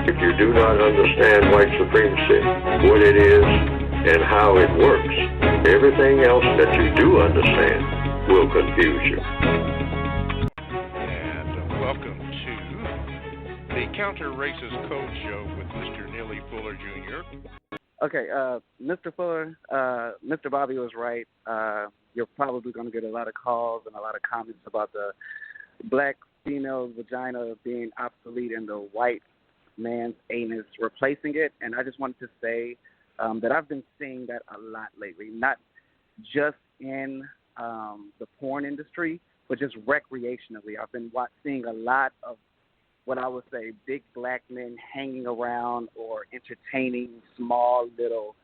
If you do not understand white supremacy, what it is, and how it works, everything else that you do understand will confuse you. And welcome to the Counter Racist Code Show with Mr. Neely Fuller Jr. Okay, Mr. Fuller, Mr. Bobby was right. You're probably going to get a lot of calls and a lot of comments about the black female vagina being obsolete and the white man's anus replacing it. And I just wanted to say that I've been seeing that a lot lately, not just in the porn industry, but just recreationally. I've been seeing a lot of what I would say big black men hanging around or entertaining small little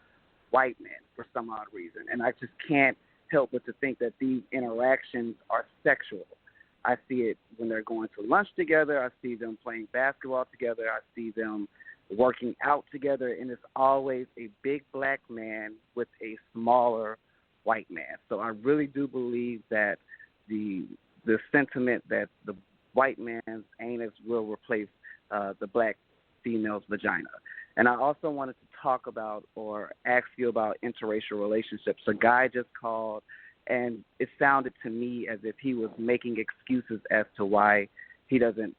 white men for some odd reason. And I just can't help but to think that these interactions are sexual. I see it when they're going to lunch together. I see them playing basketball together. I see them working out together. And it's always a big black man with a smaller white man. So I really do believe that the sentiment that the white man's anus will replace the black female's vagina. And I also wanted to talk about or ask you about interracial relationships. A guy just called, and it sounded to me as if he was making excuses as to why he doesn't,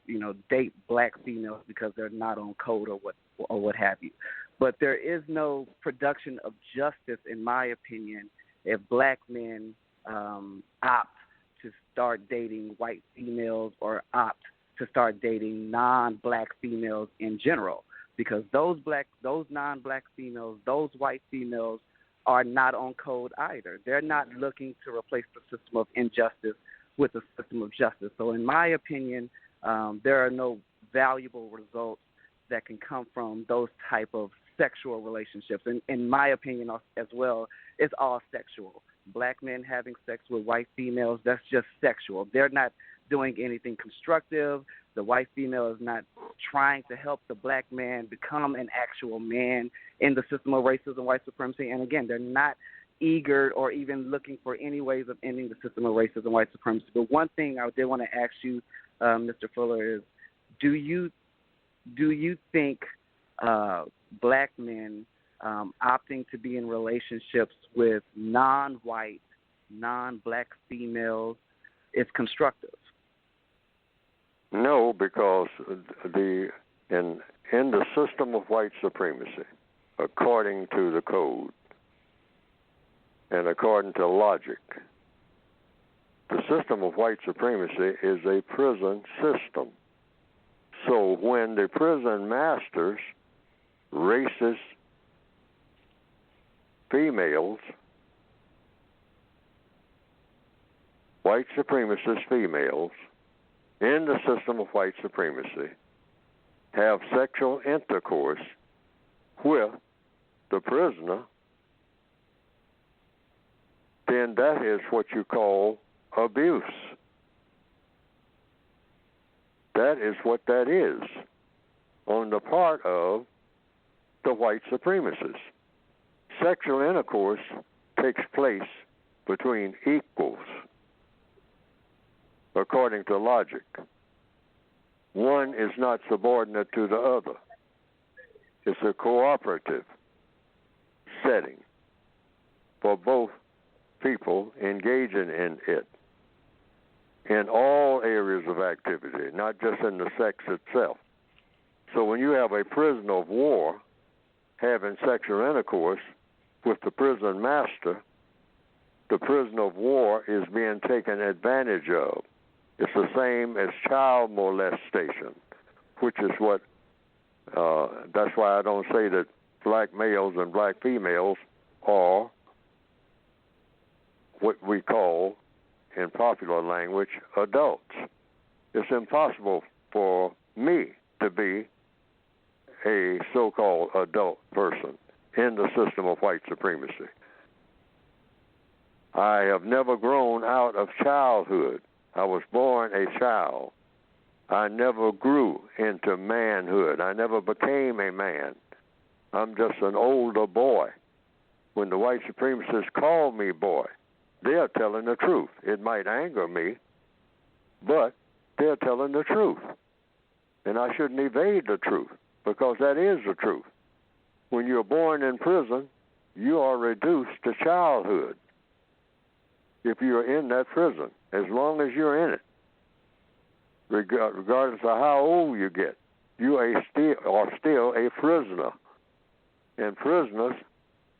date black females because they're not on code or what have you. But there is no production of justice, in my opinion, if black men opt to start dating white females or opt to start dating non-black females in general, because those non-black females, those white females are not on code either. They're not looking to replace the system of injustice with a system of justice. So in my opinion, there are no valuable results that can come from those type of sexual relationships. And in my opinion as well, it's all sexual. Black men having sex with white females, that's just sexual. They're not doing anything constructive. The white female is not trying to help the black man become an actual man in the system of racism, white supremacy. And again, they're not eager or even looking for any ways of ending the system of racism, white supremacy. But one thing I did want to ask you, Mr. Fuller, is do you think black men opting to be in relationships with non-white, non-black females is constructive? No, because in the system of white supremacy, according to the code and according to logic, the system of white supremacy is a prison system. So when the prison masters racist females, white supremacist females, in the system of white supremacy, have sexual intercourse with the prisoner, then that is what you call abuse. That is what that is on the part of the white supremacists. Sexual intercourse takes place between equals, according to logic. One is not subordinate to the other. It's a cooperative setting for both people engaging in it in all areas of activity, not just in the sex itself. So when you have a prisoner of war having sexual intercourse with the prison master, the prisoner of war is being taken advantage of. It's the same as child molestation, which is what, that's why I don't say that black males and black females are what we call, in popular language, adults. It's impossible for me to be a so-called adult person in the system of white supremacy. I have never grown out of childhood. I was born a child. I never grew into manhood. I never became a man. I'm just an older boy. When the white supremacists call me boy, they're telling the truth. It might anger me, but they're telling the truth. And I shouldn't evade the truth. because that is the truth. When you're born in prison, you are reduced to childhood if you're in that prison, as long as you're in it. Regardless of how old you get, you are still a prisoner. And prisoners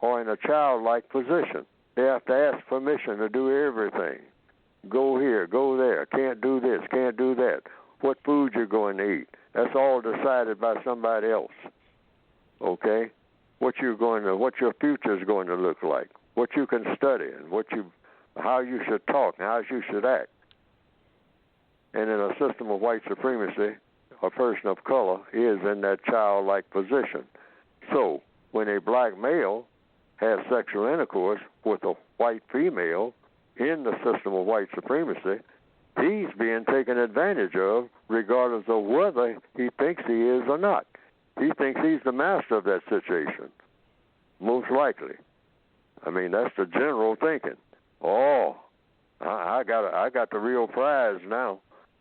are in a childlike position. They have to ask permission to do everything. Go here, go there, can't do this, can't do that. What food you're going to eat. That's all decided by somebody else. Okay? What your future is going to look like, what you can study, and how you should talk, and how you should act. And in a system of white supremacy, a person of color is in that childlike position. So when a black male has sexual intercourse with a white female in the system of white supremacy, he's being taken advantage of regardless of whether he thinks he is or not. He thinks he's the master of that situation, most likely. I mean, that's the general thinking. Oh, I got the real prize now.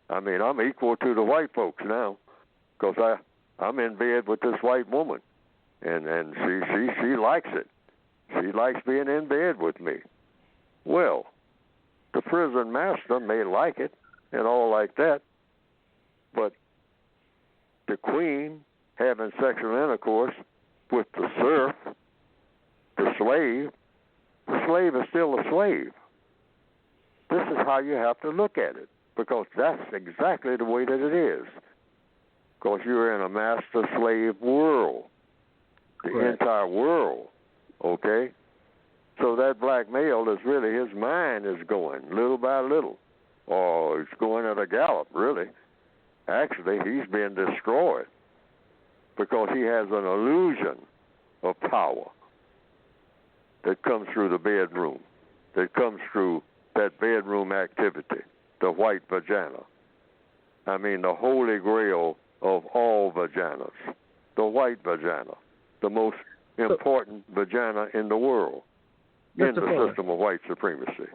I mean, I'm equal to the white folks now because I'm in bed with this white woman, and she likes it. She likes being in bed with me. Well, the prison master may like it and all like that, but the queen having sexual intercourse with the serf, the slave is still a slave. This is how you have to look at it, because that's exactly the way that it is. Because you're in a master-slave world, the entire world, okay? So that black male is really, his mind is going little by little, or it's going at a gallop, really. Actually, he's being destroyed because he has an illusion of power that comes through the bedroom, that comes through that bedroom activity, the white vagina. I mean, the holy grail of all vaginas, the white vagina, the most important vagina in the world, in the system of white supremacy.